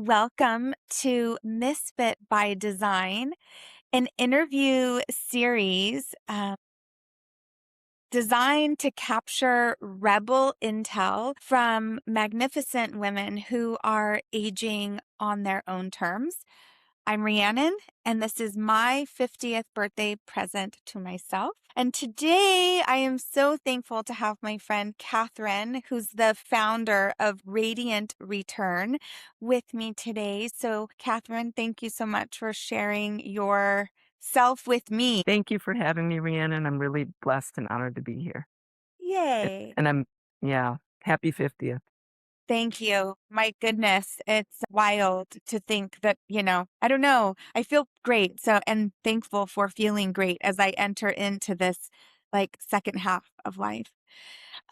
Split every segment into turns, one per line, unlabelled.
welcome to Misfit by Design, an interview series designed to capture rebel intel from magnificent women who are aging on their own terms. I'm Rhiannon, and this is my 50th birthday present to myself. And today I am so thankful to have my friend Catherine, who's the founder of Radiant Return, with me today. So, Catherine, thank you so much for sharing your self with me.
Thank you for having me, Rhiannon. I'm really blessed and honored to be here.
Yay.
And yeah, happy 50th.
Thank you. My goodness, it's wild to think that, I don't know. I feel great. So, and thankful for feeling great as I enter into this like second half of life.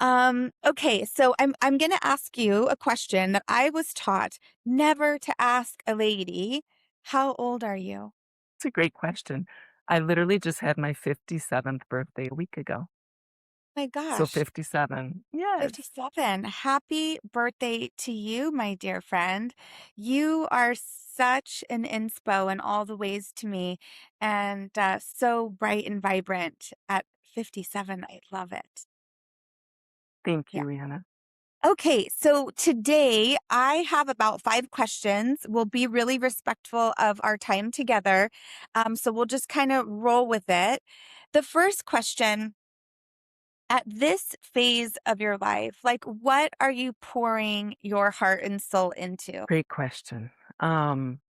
Okay, so I'm going to ask you a question that I was taught never to ask a lady. How old are you?
It's a great question. I literally just had my 57th birthday a week ago.
My
So
gosh.
57. Yes.
57. Happy birthday to you, my dear friend. You are such an inspo in all the ways to me and so bright and vibrant at 57. I love it.
Thank
Yeah.
you, Rhiannon.
Okay, so today I have about 5 questions. We'll be really respectful of our time together. So we'll just kind of roll with it. The first question, at this phase of your life, like what are you pouring your heart and soul into?
Great question. Um,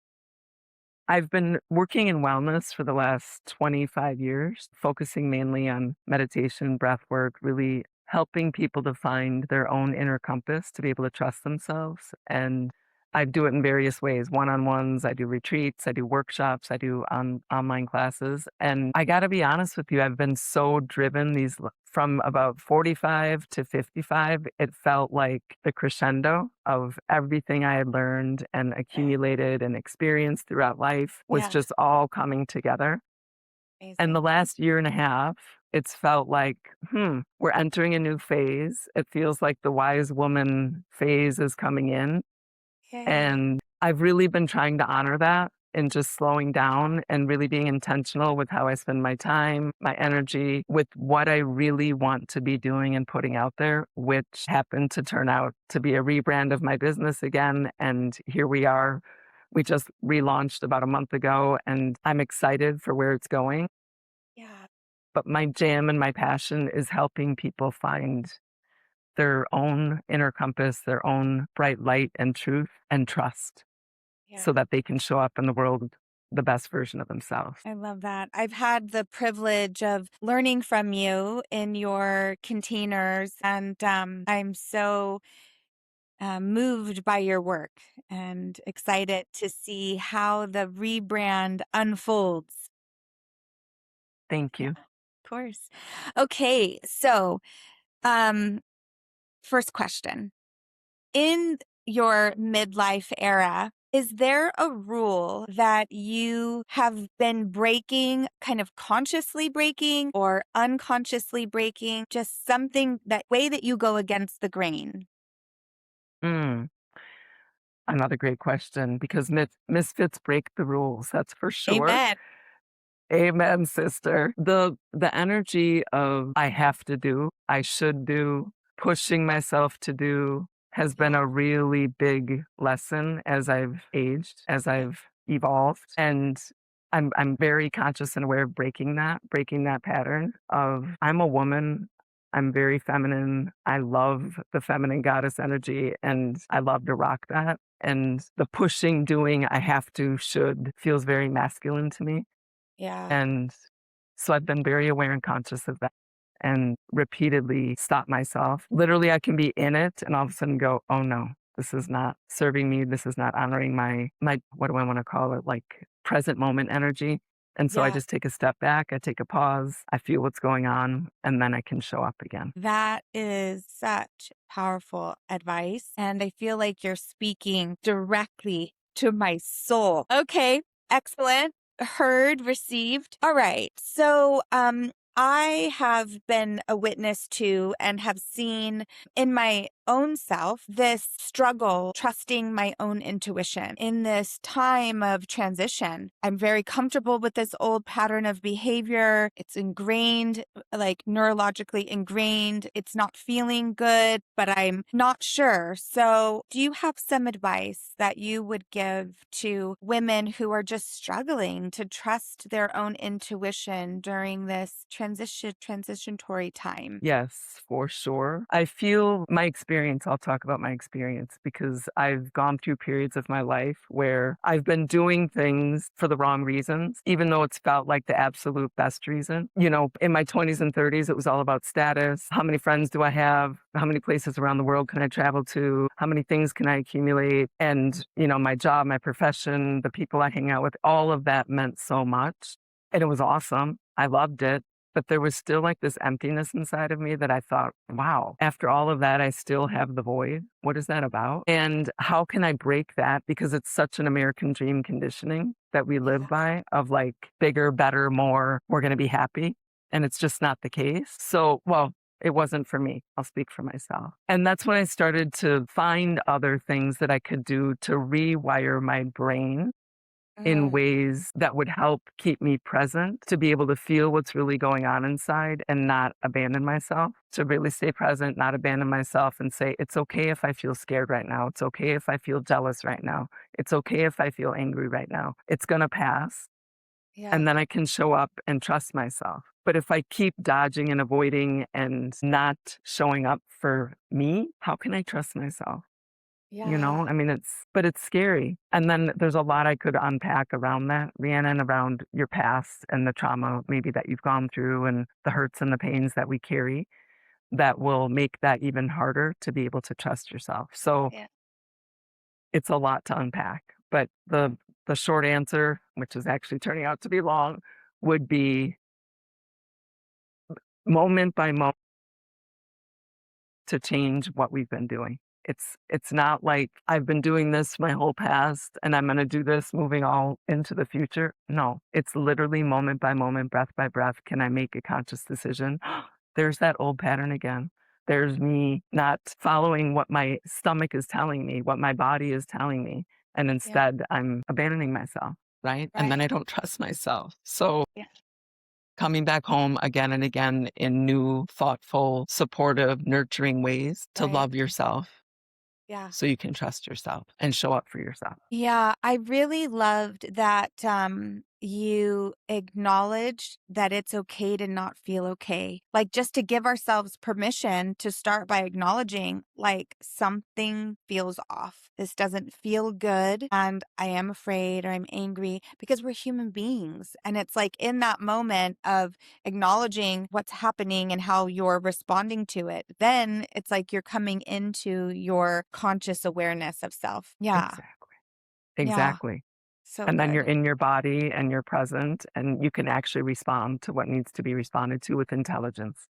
I've been working in wellness for the last 25 years, focusing mainly on meditation, breath work, really helping people to find their own inner compass to be able to trust themselves. And I do it in various ways, one-on-ones, I do retreats, I do workshops, I do online classes. And I got to be honest with you, I've been so driven from about 45 to 55, it felt like the crescendo of everything I had learned and accumulated and experienced throughout life was
Yeah,
just all coming together. And the
amazing.
last year and a half, it's felt like, we're entering a new phase. It feels like the wise woman phase is coming in.
Yay.
And I've really been trying to honor that and just slowing down and really being intentional with how I spend my time, my energy, with what I really want to be doing and putting out there, which happened to turn out to be a rebrand of my business again. And here we are. We just relaunched about a month ago, and I'm excited for where it's going.
Yeah,
But my jam and my passion is helping people find their own inner compass, their own bright light and truth and trust so
yeah.
that they can show up in the world the best version of themselves.
I love that. I've had the privilege of learning from you in your containers, and I'm so moved by your work and excited to see how the rebrand unfolds.
Thank
Yeah,
you.
of course. Okay, so um, first question. In your midlife era, is there a rule that you have been breaking, kind of consciously breaking or unconsciously breaking, just something that way that you go against the grain?
Mm, Another great question because misfits break the rules, that's for sure.
Amen.
Amen, sister. The energy of I have to do, I should do, pushing myself to do has been
Yeah.
a really big lesson as I've aged, as
Yeah.
I've evolved. And I'm very conscious and aware of breaking that pattern of I'm a woman. I'm very feminine. I love the feminine goddess energy and I love to rock that. And the pushing, doing, I have to, should feels very masculine to me.
Yeah.
And so I've been very aware and conscious of that and repeatedly stop myself. Literally, I can be in it and all of a sudden go, oh no, this is not serving me. This is not honoring my what do I want to call it? Like present moment energy. And so I
Yeah.
just take a step back, I take a pause, I feel what's going on, and then I can show up again.
That is such powerful advice. And I feel like you're speaking directly to my soul. Okay, excellent. Heard, received. All right. So, I have been a witness to and have seen in my own self, this struggle, trusting my own intuition in this time of transition. I'm very comfortable with this old pattern of behavior. It's ingrained, like neurologically ingrained. It's not feeling good, but I'm not sure. So, do you have some advice that you would give to women who are just struggling to trust their own intuition during this transitionatory time?
Yes, for sure. I feel my experience, I'll talk about my experience because I've gone through periods of my life where I've been doing things for the wrong reasons, even though it's felt like the absolute best reason. In my 20s and 30s, it was all about status. How many friends do I have? How many places around the world can I travel to? How many things can I accumulate? And, my job, my profession, the people I hang out with, all of that meant so much. And it was awesome. I loved it. But there was still like this emptiness inside of me that I thought, wow, after all of that, I still have the void. What is that about? And how can I break that? Because it's such an American dream conditioning that we live
Yeah.
by of like bigger, better, more, we're going to be happy. And it's just not the case. So, well, it wasn't for me. I'll speak for myself. And that's when I started to find other things that I could do to rewire my brain in
Mm,
ways that would help keep me present, to be able to feel what's really going on inside and not abandon myself, to really stay present, not abandon myself and say, it's okay if I feel scared right now. It's okay if I feel jealous right now. It's okay if I feel angry right now. It's going to pass.
yeah.
And then I can show up and trust myself. But if I keep dodging and avoiding and not showing up for me, how can I trust myself?
Yeah.
I mean, it's scary. And then there's a lot I could unpack around that, Rhiannon, around your past and the trauma maybe that you've gone through and the hurts and the pains that we carry that will make that even harder to be able to trust yourself. So
Yeah.
it's a lot to unpack. But the short answer, which is actually turning out to be long, would be moment by moment to change what we've been doing. It's not like I've been doing this my whole past and I'm gonna do this moving all into the future. No, it's literally moment by moment, breath by breath. Can I make a conscious decision? There's that old pattern again. There's me not following what my stomach is telling me, what my body is telling me. And
Yeah.
instead I'm abandoning myself, right? And then
Right.
I don't trust myself. So
Yeah.
coming back home again and again in new, thoughtful, supportive, nurturing ways to
Right.
love yourself
Yeah.
so you can trust yourself and show up for yourself.
Yeah, I really loved that you acknowledged that it's okay to not feel okay. Like just to give ourselves permission to start by acknowledging like something feels off. This doesn't feel good and I am afraid or I'm angry because we're human beings. And it's like in that moment of acknowledging what's happening and how you're responding to it, then it's like you're coming into your conscious awareness of self. Yeah.
Exactly.
Yeah,
Exactly.
so
And then you're
good.
in your body and you're present and you can actually respond to what needs to be responded to with intelligence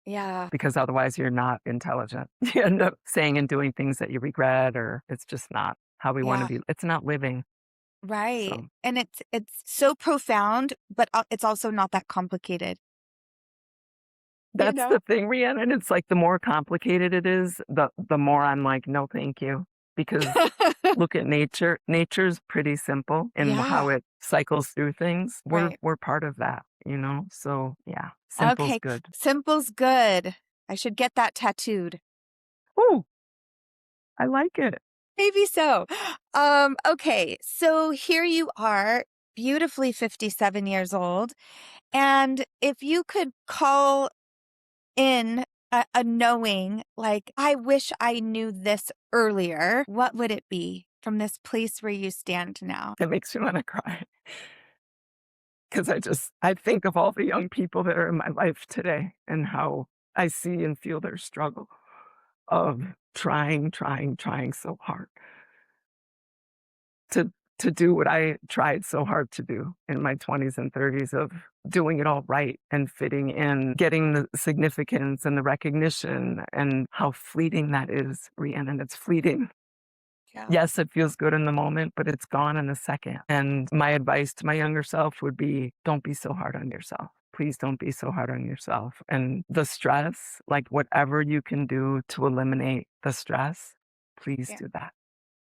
Yeah,
because otherwise you're not intelligent. You end up saying and doing things that you regret or it's just not how we want to
yeah,
be. It's not living.
right.
So
And it's so profound, but it's also not that complicated, you
that's
know?
the thing, Rhiannon. It's like the more complicated it is, the more I'm like, no, thank you. Because look at nature. Nature's pretty simple in how
Yeah,
it cycles through things. We're
right.
we're part of that. So yeah, simple's
Okay,
good.
simple's good. I should get that tattooed.
Oh, I like it.
Maybe so. Okay, so here you are, beautifully 57 years old, and if you could call in a knowing, like, I wish I knew this earlier, what would it be from this place where you stand now?
It makes me want to cry because I think of all the young people that are in my life today and how I see and feel their struggle of trying, trying, trying so hard to to do what I tried so hard to do in my 20s and 30s of doing it all right and fitting in, getting the significance and the recognition and how fleeting that is, Rhiannon. It's fleeting.
Yeah.
Yes, it feels good in the moment, but it's gone in a second. And my advice to my younger self would be don't be so hard on yourself. please don't be so hard on yourself. And the stress, like whatever you can do to eliminate the stress, please
Yeah.
do that.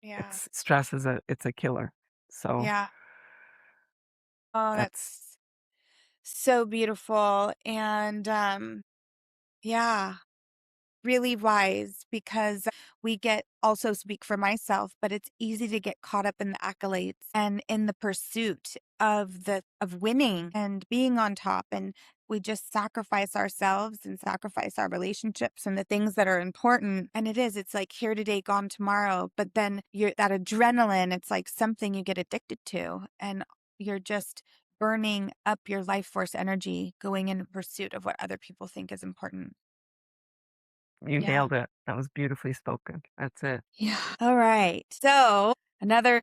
Yeah.
It's stress is it's a killer. So
Yeah. Oh,
that's
that's so beautiful. And yeah, really wise because we get also speak for myself, but it's easy to get caught up in the accolades and in the pursuit of winning and being on top, and we just sacrifice ourselves and sacrifice our relationships and the things that are important. And it's like here today, gone tomorrow. But then you're that adrenaline, it's like something you get addicted to, and you're just burning up your life force energy going in pursuit of what other people think is important.
you
Yeah.
nailed it. That was beautifully spoken. That's it.
Yeah. All right. So another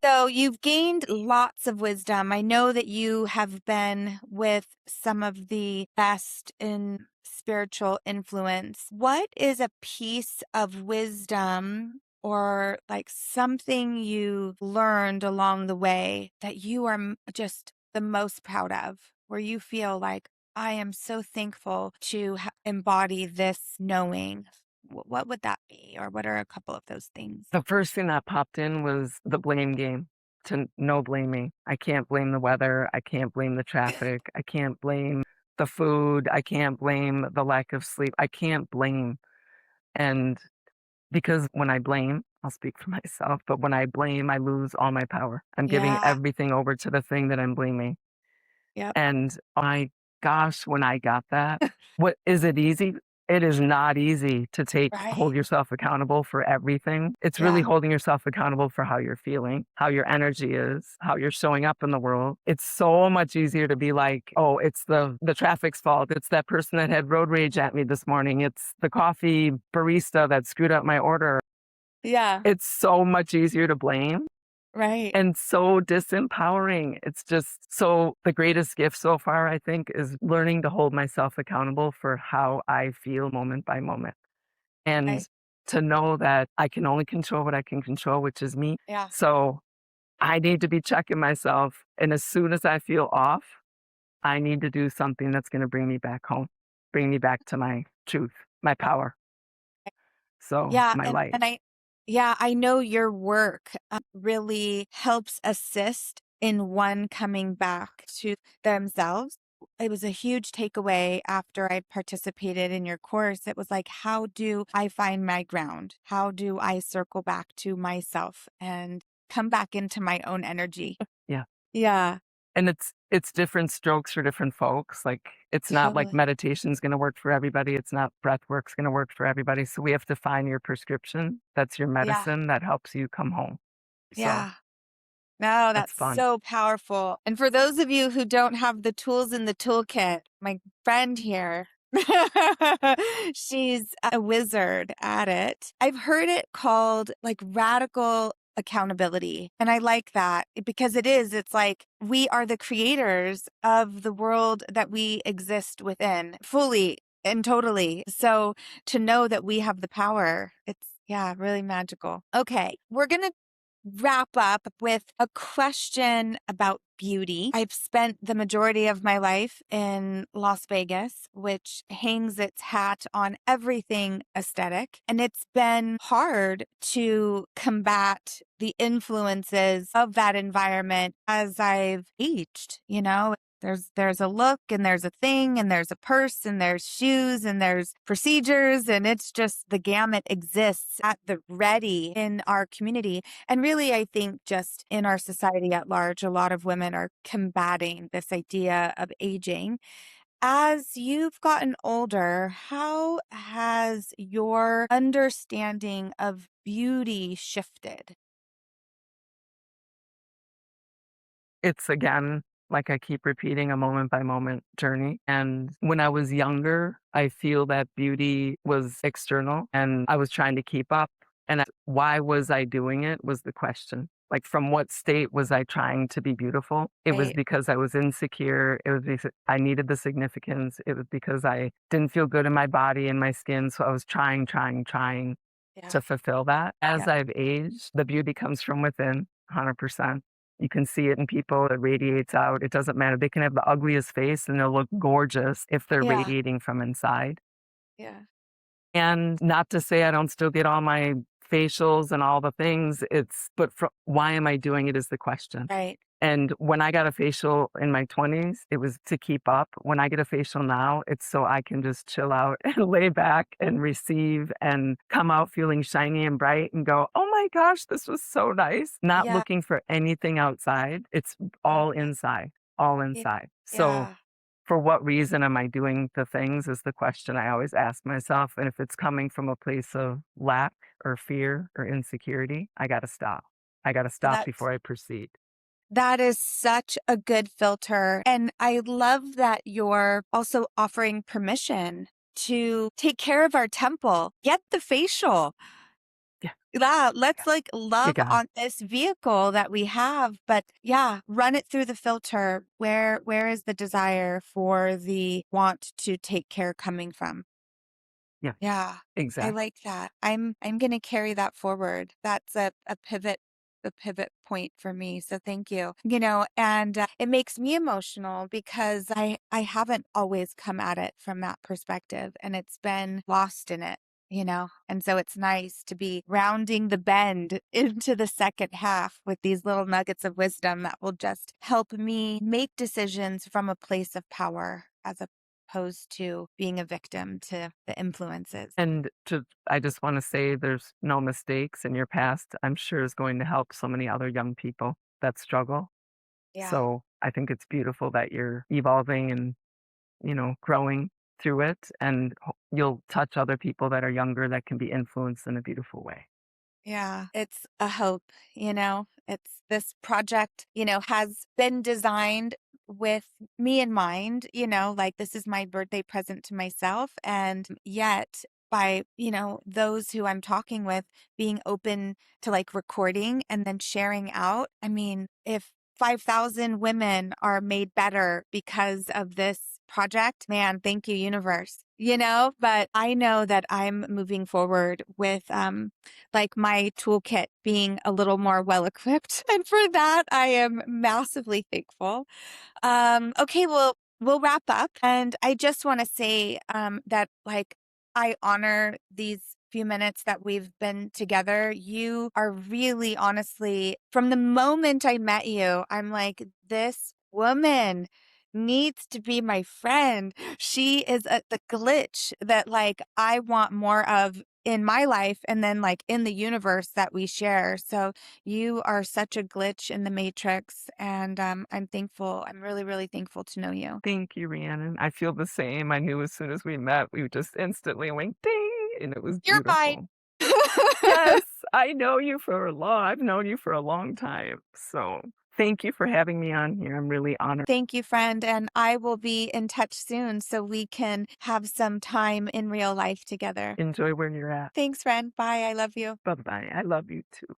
so you've gained lots of wisdom. I know that you have been with some of the best in spiritual influence. What is a piece of wisdom or like something you learned along the way that you are just the most proud of, where you feel like, I am so thankful to embody this knowing? What would that be? Or what are a couple of those things?
The first thing that popped in was the blame game, to no blaming. I can't blame the weather. I can't blame the traffic. I can't blame the food. I can't blame the lack of sleep. I can't blame. And because when I blame, I'll speak for myself, but when I blame, I lose all my power. I'm giving
Yeah.
everything over to the thing that I'm blaming.
Yep.
And my gosh, when I got that, what is it easy? It is not easy to hold
Right.
yourself accountable for everything. It's really
Yeah.
holding yourself accountable for how you're feeling, how your energy is, how you're showing up in the world. It's so much easier to be like, oh, it's the traffic's fault. It's that person that had road rage at me this morning. It's the coffee barista that screwed up my order.
Yeah.
It's so much easier to blame
Right.
and so disempowering. It's just so the greatest gift so far, I think, is learning to hold myself accountable for how I feel moment by moment. And
Right.
to know that I can only control what I can control, which is me.
Yeah.
So I need to be checking myself. And as soon as I feel off, I need to do something that's going to bring me back home, bring me back to my truth, my power. So
Yeah,
my light.
I know your work really helps assist in one coming back to themselves. It was a huge takeaway after I participated in your course. It was like, how do I find my ground? How do I circle back to myself and come back into my own energy?
Yeah.
Yeah,
And it's different strokes for different folks, like, it's not like
totally.
meditation's gonna work for everybody, it's not breath work's gonna work for everybody, so we have to find your prescription, that's your
Yeah,
medicine that helps you come home. So,
yeah. No,
that's
that's
fun.
so powerful. And for those of you who don't have the tools in the toolkit, my friend here, she's a wizard at it. I've heard it called like radical accountability. And I like that because it's like we are the creators of the world that we exist within fully and totally. So to know that we have the power, it's, yeah, really magical. Okay, we're going to wrap up with a question about beauty. I've spent the majority of my life in Las Vegas, which hangs its hat on everything aesthetic. And it's been hard to combat the influences of that environment as I've aged, you know? There's a look and there's a thing and there's a purse and there's shoes and there's procedures, and it's just the gamut exists at the ready in our community. And really, I think just in our society at large, a lot of women are combating this idea of aging. As you've gotten older, how has your understanding of beauty shifted?
It's again, like I keep repeating, a moment by moment journey. And when I was younger, I feel that beauty was external and I was trying to keep up. And why was I doing it was the question. Like, from what state was I trying to be beautiful? It was
Right.
because I was insecure. It was because I needed the significance. It was because I didn't feel good in my body and my skin. So I was trying
Yeah.
to fulfill that. As
Yeah.
I've aged, the beauty comes from within, 100%. You can see it in people, it radiates out. It doesn't matter. They can have the ugliest face and they'll look gorgeous if they're
Yeah.
radiating from inside.
Yeah.
And not to say I don't still get all my facials and all the things, but why am I doing it is the question.
Right.
And when I got a facial in my 20s, it was to keep up. When I get a facial now, it's so I can just chill out and lay back and receive and come out feeling shiny and bright and go, oh my gosh, this was so nice. Not
Yeah.
looking for anything outside. It's
Love
all
that.
inside, all
Yeah.
inside. So
Yeah.
for what reason am I doing the things is the question I always ask myself. And if it's coming from a place of lack or fear or insecurity, I got to stop. I got to
Well,
stop before I proceed.
that is such a good filter. And I love that you're also offering permission to take care of our temple, get the facial.
Yeah,
Yeah, let's
yeah,
like
you
love
got it.
on this vehicle that we have, but yeah, run it through the filter. Where is the desire for the want to take care coming from?
Yeah,
Yeah, I
exactly.
like that. I'm gonna carry that forward. That's a pivot point for me. So thank you. And it makes me emotional because I haven't always come at it from that perspective, and it's been lost in it. And so it's nice to be rounding the bend into the second half with these little nuggets of wisdom that will just help me make decisions from a place of power as opposed to being a victim to the influences.
I just want to say there's no mistakes in your past. I'm sure is going to help so many other young people that struggle.
Yeah.
So I think it's beautiful that you're evolving and, growing through it and you'll touch other people that are younger that can be influenced in a beautiful way.
Yeah, it's a hope, It's this project, has been designed with me in mind, like this is my birthday present to myself. And yet, by, those who I'm talking with being open to like recording and then sharing out, I mean, if 5,000 women are made better because of this project, man, thank you, universe. But I know that I'm moving forward with like my toolkit being a little more well equipped. And for that, I am massively thankful. Okay, well, we'll wrap up. And I just want to say that, like, I honor these few minutes that we've been together. You are really, honestly, from the moment I met you, I'm like, this woman needs to be my friend. She is the glitch that, like, I want more of in my life and then, like, in the universe that we share. So, you are such a glitch in the matrix, and I'm thankful. I'm really, really thankful to know you.
Thank you, Rhiannon. I feel the same. I knew as soon as we met, we just instantly went ding, and it was
You're mine.
beautiful. Yes, I've known you for a long time. So thank you for having me on here. I'm really honored.
Thank you, friend. And I will be in touch soon so we can have some time in real life together.
Enjoy where you're at.
Thanks, friend. Bye. I love you.
Bye bye. I love you too.